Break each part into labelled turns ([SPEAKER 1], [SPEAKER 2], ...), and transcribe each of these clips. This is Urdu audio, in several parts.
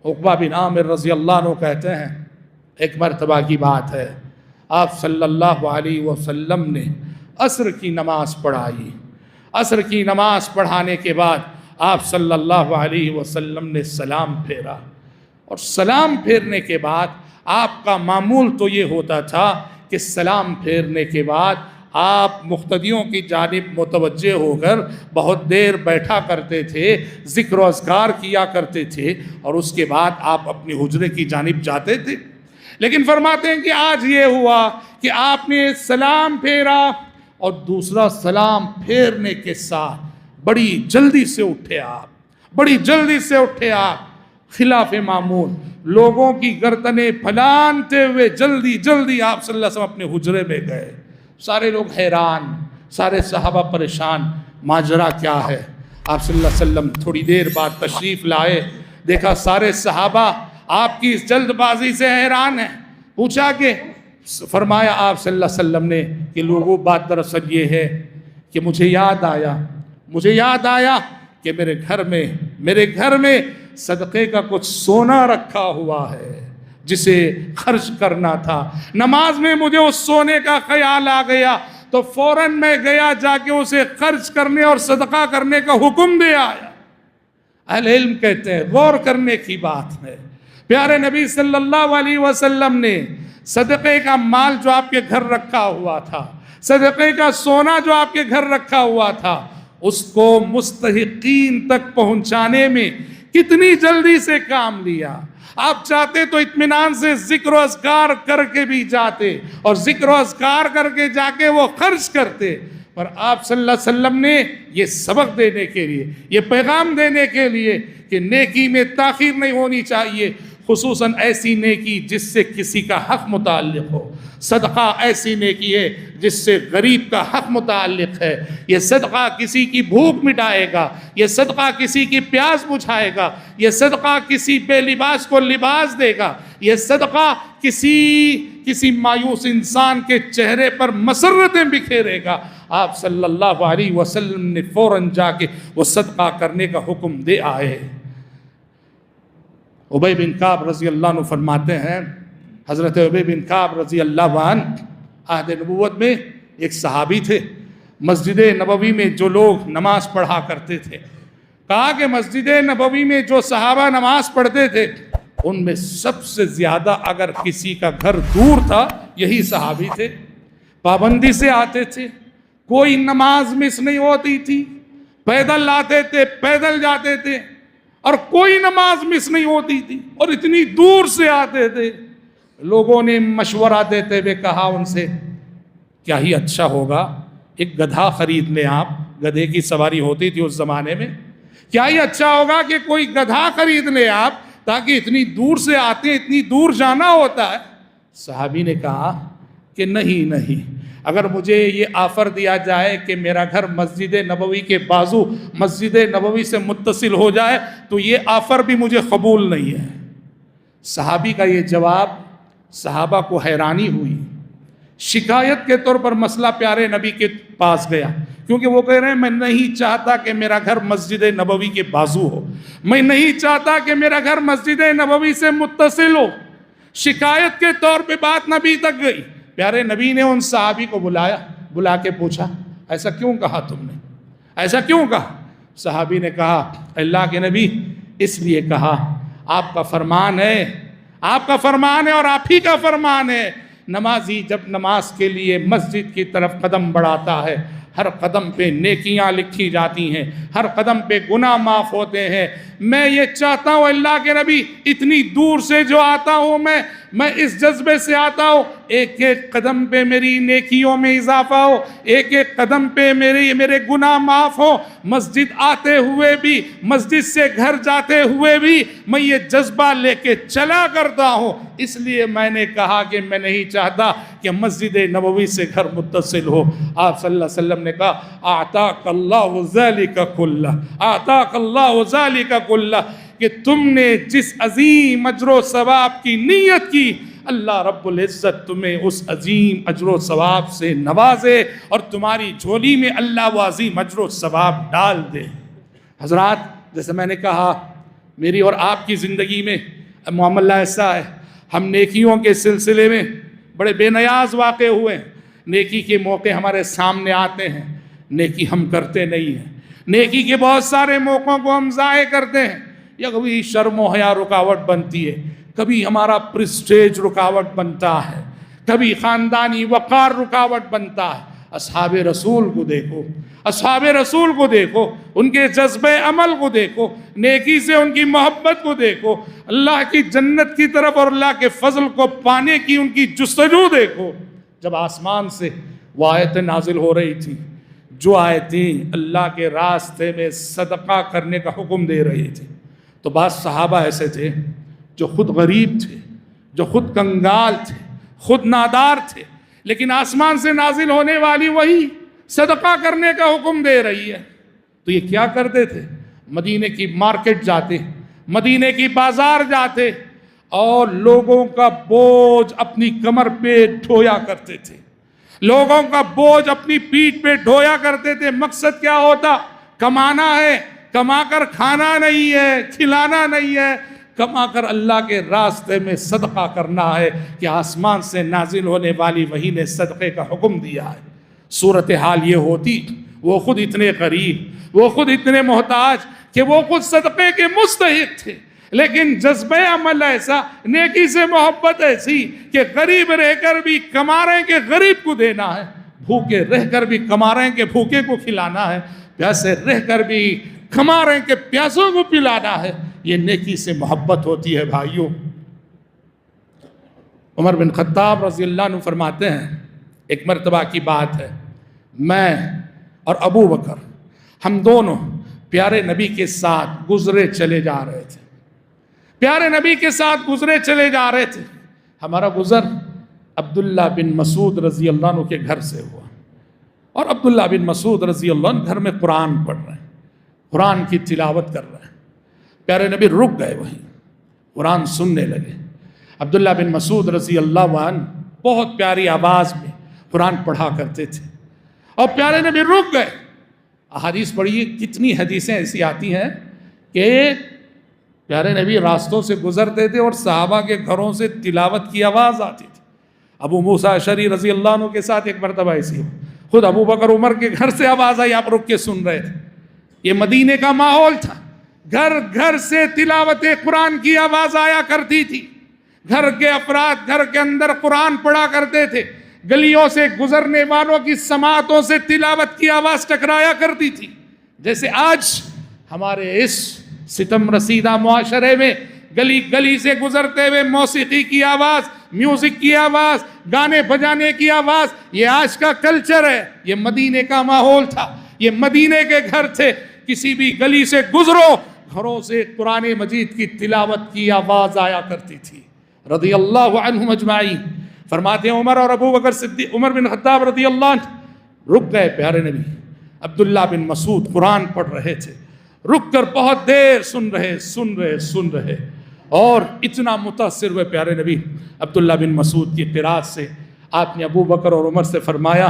[SPEAKER 1] عقبہ بن عامر رضی اللہ عنہ کہتے ہیں ایک مرتبہ کی بات ہے، آپ صلی اللہ علیہ وسلم نے عصر کی نماز پڑھائی۔ عصر کی نماز پڑھانے کے بعد آپ صلی اللہ علیہ وسلم نے سلام پھیرا، اور سلام پھیرنے کے بعد آپ کا معمول تو یہ ہوتا تھا کہ سلام پھیرنے کے بعد آپ مقتدیوں کی جانب متوجہ ہو کر بہت دیر بیٹھا کرتے تھے، ذکر و اذکار کیا کرتے تھے، اور اس کے بعد آپ اپنے حجرے کی جانب جاتے تھے۔ لیکن فرماتے ہیں کہ آج یہ ہوا کہ آپ نے سلام پھیرا، اور دوسرا سلام پھیرنے کے ساتھ بڑی جلدی سے اٹھے آپ، خلاف معمول لوگوں کی گردنیں پھلانتے ہوئے جلدی جلدی آپ صلی اللہ علیہ وسلم اپنے حجرے میں گئے۔ سارے لوگ حیران، سارے صحابہ پریشان، ماجرا کیا ہے؟ آپ صلی اللہ علیہ وسلم تھوڑی دیر بعد تشریف لائے، دیکھا سارے صحابہ آپ کی اس جلد بازی سے حیران ہیں۔ پوچھا کہ فرمایا آپ صلی اللہ علیہ وسلم نے کہ لوگوں بات دراصل یہ ہے کہ مجھے یاد آیا کہ میرے گھر میں صدقے کا کچھ سونا رکھا ہوا ہے جسے خرچ کرنا تھا۔ نماز میں مجھے اس سونے کا خیال آ گیا تو فوراً میں گیا، جا کے اسے خرچ کرنے اور صدقہ کرنے کا حکم دے آیا۔ اہل علم کہتے ہیں غور کرنے کی بات ہے، پیارے نبی صلی اللہ علیہ وسلم نے صدقے کا مال جو آپ کے گھر رکھا ہوا تھا، صدقے کا سونا جو آپ کے گھر رکھا ہوا تھا، اس کو مستحقین تک پہنچانے میں کتنی جلدی سے کام لیا۔ آپ چاہتے تو اطمینان سے ذکر و اذکار کر کے بھی جاتے، اور ذکر و اذکار کر کے جا کے وہ خرچ کرتے، پر آپ صلی اللہ علیہ وسلم نے یہ سبق دینے کے لیے، یہ پیغام دینے کے لیے کہ نیکی میں تاخیر نہیں ہونی چاہیے، خصوصاً ایسی نیکی جس سے کسی کا حق متعلق ہو۔ صدقہ ایسی نیکی ہے جس سے غریب کا حق متعلق ہے، یہ صدقہ کسی کی بھوک مٹائے گا، یہ صدقہ کسی کی پیاس بجھائے گا، یہ صدقہ کسی بے لباس کو لباس دے گا، یہ صدقہ کسی مایوس انسان کے چہرے پر مسرتیں بکھیرے گا۔ آپ صلی اللہ علیہ وسلم نے فوراً جا کے وہ صدقہ کرنے کا حکم دے آئے۔ ابی بن کعب رضی اللہ عنہ فرماتے ہیں، حضرت ابی بن کعب رضی اللہ عنہ عہد نبوت میں ایک صحابی تھے۔ مسجد نبوی میں جو لوگ نماز پڑھا کرتے تھے، کہا کہ مسجد نبوی میں جو صحابہ نماز پڑھتے تھے ان میں سب سے زیادہ اگر کسی کا گھر دور تھا یہی صحابی تھے۔ پابندی سے آتے تھے، کوئی نماز مس نہیں ہوتی تھی، پیدل آتے تھے، پیدل جاتے تھے، اور کوئی نماز مس نہیں ہوتی تھی، اور اتنی دور سے آتے تھے۔ لوگوں نے مشورہ دیتے ہوئے کہا ان سے، کیا ہی اچھا ہوگا ایک گدھا خرید لیں آپ، گدھے کی سواری ہوتی تھی اس زمانے میں، کیا ہی اچھا ہوگا کہ کوئی گدھا خرید لیں آپ، تاکہ اتنی دور سے آتے ہیں، اتنی دور جانا ہوتا ہے۔ صحابی نے کہا کہ نہیں، اگر مجھے یہ آفر دیا جائے کہ میرا گھر مسجد نبوی کے بازو مسجد نبوی سے متصل ہو جائے تو یہ آفر بھی مجھے قبول نہیں ہے۔ صحابی کا یہ جواب صحابہ کو حیرانی ہوئی، شکایت کے طور پر مسئلہ پیارے نبی کے پاس گیا، کیونکہ وہ کہہ رہے ہیں میں نہیں چاہتا کہ میرا گھر مسجد نبوی کے بازو ہو، میں نہیں چاہتا کہ میرا گھر مسجد نبوی سے متصل ہو۔ شکایت کے طور پہ بات نبی تک گئی۔ پیارے نبی نے ان صحابی کو بلا کے پوچھا، ایسا کیوں کہا تم نے، ایسا کیوں کہا؟ صحابی نے کہا، اللہ کے نبی اس لیے کہا، آپ کا فرمان ہے اور آپ ہی کا فرمان ہے، نمازی جب نماز کے لیے مسجد کی طرف قدم بڑھاتا ہے ہر قدم پہ نیکیاں لکھی جاتی ہیں، ہر قدم پہ گناہ معاف ہوتے ہیں۔ میں یہ چاہتا ہوں اللہ کے نبی، اتنی دور سے جو آتا ہوں میں اس جذبے سے آتا ہوں، ایک ایک قدم پہ میری نیکیوں میں اضافہ ہو، ایک ایک قدم پہ میرے گناہ معاف ہو، مسجد آتے ہوئے بھی، مسجد سے گھر جاتے ہوئے بھی میں یہ جذبہ لے کے چلا کرتا ہوں۔ اس لیے میں نے کہا کہ میں نہیں چاہتا کہ مسجد نبوی سے گھر متصل ہو۔ آپ صلی اللہ علیہ وسلم نے کہا، اعطاک اللہ ذالک کلہ، اعطاک اللہ ذالک کلہ، کہ تم نے جس عظیم اجر و ثواب کی نیت کی، اللہ رب العزت تمہیں اس عظیم اجر و ثواب سے نوازے اور تمہاری جھولی میں اللہ وہ عظیم اجر و ثواب ڈال دے۔ حضرات، جیسے میں نے کہا میری اور آپ کی زندگی میں معاملہ ایسا ہے، ہم نیکیوں کے سلسلے میں بڑے بے نیاز واقع ہوئے ہیں، نیکی کے موقع ہمارے سامنے آتے ہیں، نیکی ہم کرتے نہیں ہیں، نیکی کے بہت سارے موقعوں کو ہم ضائع کرتے ہیں، یا کبھی شرم و حیا رکاوٹ بنتی ہے، کبھی ہمارا پریسٹیج رکاوٹ بنتا ہے، کبھی خاندانی وقار رکاوٹ بنتا ہے۔ اصحاب رسول کو دیکھو، اصحاب رسول کو دیکھو، ان کے جذبہ عمل کو دیکھو، نیکی سے ان کی محبت کو دیکھو، اللہ کی جنت کی طرف اور اللہ کے فضل کو پانے کی ان کی جستجو دیکھو۔ جب آسمان سے وہ آیتیں نازل ہو رہی تھی، جو آیتیں اللہ کے راستے میں صدقہ کرنے کا حکم دے رہی تھی، تو بعض صحابہ ایسے تھے جو خود غریب تھے، جو خود کنگال تھے، خود نادار تھے، لیکن آسمان سے نازل ہونے والی وہی صدقہ کرنے کا حکم دے رہی ہے، تو یہ کیا کرتے تھے؟ مدینے کی مارکیٹ جاتے، مدینے کی بازار جاتے اور لوگوں کا بوجھ اپنی کمر پہ ڈھویا کرتے تھے، لوگوں کا بوجھ اپنی پیٹھ پہ ڈھویا کرتے تھے۔ مقصد کیا ہوتا؟ کمانا ہے، کما کر کھانا نہیں ہے، کھلانا نہیں ہے، کما کر اللہ کے راستے میں صدقہ کرنا ہے کہ آسمان سے نازل ہونے والی وحی نے صدقے کا حکم دیا ہے۔ صورتحال یہ ہوتی، وہ خود اتنے غریب، وہ خود اتنے محتاج کہ وہ خود صدقے کے مستحق تھے، لیکن جذبہ عمل ایسا، نیکی سے محبت ایسی کہ غریب رہ کر بھی کما رہے ہیں کہ غریب کو دینا ہے، بھوکے رہ کر بھی کما رہے ہیں کہ بھوکے کو کھلانا ہے، پیاسے رہ کر بھی کما رہے ہیں کہ پیاسوں کو پلانا ہے۔ یہ نیکی سے محبت ہوتی ہے بھائیوں۔ عمر بن خطاب رضی اللہ عنہ فرماتے ہیں، ایک مرتبہ کی بات ہے، میں اور ابو بکر ہم دونوں پیارے نبی کے ساتھ گزرے چلے جا رہے تھے، پیارے نبی کے ساتھ گزرے چلے جا رہے تھے۔ ہمارا گزر عبداللہ بن مسعود رضی اللہ عنہ کے گھر سے ہوا، اور عبداللہ بن مسعود رضی اللہ عنہ گھر میں قرآن پڑھ رہے ہیں، قرآن کی تلاوت کر رہے ہیں۔ پیارے نبی رک گئے، وہیں قرآن سننے لگے۔ عبداللہ بن مسعود رضی اللہ عنہ بہت پیاری آواز میں قرآن پڑھا کرتے تھے، اور پیارے نبی رک گئے۔ احادیث پڑھیے، کتنی حدیثیں ایسی آتی ہیں کہ پیارے نبی راستوں سے گزرتے تھے اور صحابہ کے گھروں سے تلاوت کی آواز آتی تھی۔ ابو موسیٰ اشعری رضی اللہ عنہ کے ساتھ ایک مرتبہ ایسی ہو، خود ابو بکر عمر کے گھر سے آواز آئی، آپ رک کے سن رہے تھے۔ یہ مدینے کا ماحول تھا، گھر گھر سے تلاوت قرآن کی آواز آیا کرتی تھی، گھر کے افراد گھر کے اندر قرآن پڑھا کرتے تھے، گلیوں سے گزرنے والوں کی سماعتوں سے تلاوت کی آواز ٹکرایا کرتی تھی۔ جیسے آج ہمارے اس ستم رسیدہ معاشرے میں گلی گلی سے گزرتے ہوئے موسیقی کی آواز، میوزک کی آواز، گانے بجانے کی آواز، یہ آج کا کلچر ہے۔ یہ مدینے کا ماحول تھا، یہ مدینے کے گھر تھے۔ کسی بھی گلی سے گزرو، گھروں سے قرآن مجید کی تلاوت کی آواز آیا کرتی تھی۔ رضی اللہ عنہم اجمعین۔ فرماتے ہیں عمر اور ابو بکر صدیق، عمر بن خطاب رضی اللہ عنہ رک گئے۔ پیارے نبی عبداللہ بن مسعود قرآن پڑھ رہے تھے، رک کر بہت دیر سن رہے، اور اتنا متاثر ہوئے پیارے نبی عبداللہ بن مسعود کی قرات سے۔ آپ نے ابو بکر اور عمر سے فرمایا،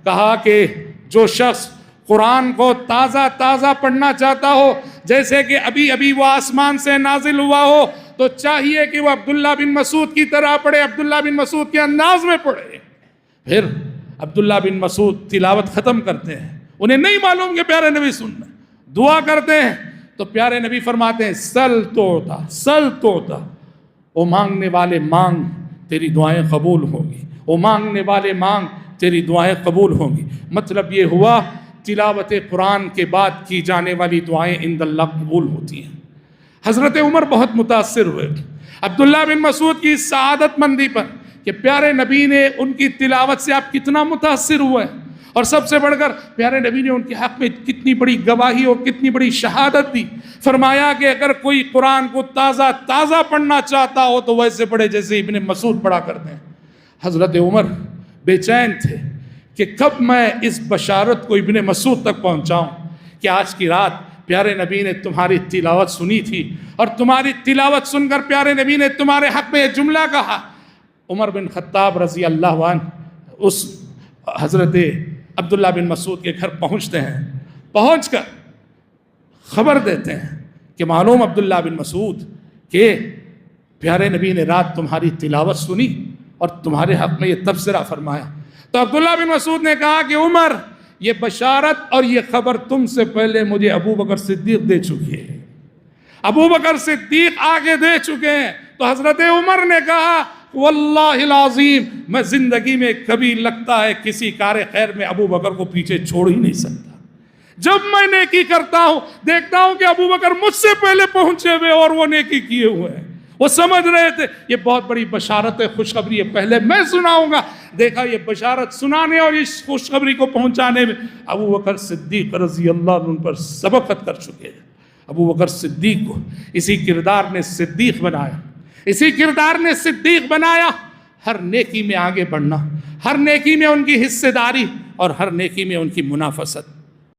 [SPEAKER 1] کہا کہ جو شخص قرآن کو تازہ تازہ پڑھنا چاہتا ہو، جیسے کہ ابھی ابھی وہ آسمان سے نازل ہوا ہو، تو چاہیے کہ وہ عبداللہ بن مسعود کی طرح پڑھے، عبداللہ بن مسعود کے انداز میں پڑھے۔ پھر عبداللہ بن مسعود تلاوت ختم کرتے ہیں، انہیں نہیں معلوم کہ پیارے نبی سن رہے ہیں، دعا کرتے ہیں تو پیارے نبی فرماتے ہیں، سل توتا، او مانگنے والے مانگ، تیری دعائیں قبول ہوں گی، او مانگنے والے مانگ، تیری دعائیں قبول ہوں گی۔ مطلب یہ ہوا تلاوت قرآن کے بعد کی جانے والی دعائیں عند اللہ قبول ہوتی ہیں۔ حضرت عمر بہت متاثر ہوئے عبداللہ بن مسعود کی سعادت مندی پر، کہ پیارے نبی نے ان کی تلاوت سے آپ کتنا متاثر ہوئے، اور سب سے بڑھ کر پیارے نبی نے ان کے حق میں کتنی بڑی گواہی اور کتنی بڑی شہادت دی۔ فرمایا کہ اگر کوئی قرآن کو تازہ تازہ پڑھنا چاہتا ہو تو ویسے پڑھے جیسے ابن مسعود پڑھا کرتے ہیں۔ حضرت عمر بے چین تھے کہ کب میں اس بشارت کو ابن مسعود تک پہنچاؤں کہ آج کی رات پیارے نبی نے تمہاری تلاوت سنی تھی، اور تمہاری تلاوت سن کر پیارے نبی نے تمہارے حق میں یہ جملہ کہا۔ عمر بن خطاب رضی اللہ عنہ اس حضرت عبداللہ بن مسعود کے گھر پہنچتے ہیں، پہنچ کر خبر دیتے ہیں کہ معلوم عبداللہ بن مسعود کہ پیارے نبی نے رات تمہاری تلاوت سنی اور تمہارے حق میں یہ تبصرہ فرمایا. تو عبداللہ بن مسعود نے کہا کہ عمر، یہ بشارت اور یہ خبر تم سے پہلے مجھے ابو بکر صدیق دے چکے ہیں، ابو بکر صدیق آگے دے چکے ہیں. تو حضرت عمر نے کہا واللہ العظیم میں زندگی میں کبھی لگتا ہے کسی کار خیر میں ابو بکر کو پیچھے چھوڑ ہی نہیں سکتا. جب میں نیکی کرتا ہوں دیکھتا ہوں کہ ابو بکر مجھ سے پہلے پہنچے ہوئے اور وہ نیکی کیے ہوئے ہیں. وہ سمجھ رہے تھے یہ بہت بڑی بشارت ہے، خوشخبری ہے، پہلے میں سناؤں گا. دیکھا یہ بشارت سنانے اور اس خوشخبری کو پہنچانے میں ابو بکر صدیق رضی اللہ عنہ پر سبقت کر چکے ہیں. ابو بکر صدیق کو اسی کردار نے صدیق بنایا، اسی کردار نے صدیق بنایا. ہر نیکی میں آگے بڑھنا، ہر نیکی میں ان کی حصے داری اور ہر نیکی میں ان کی منافست.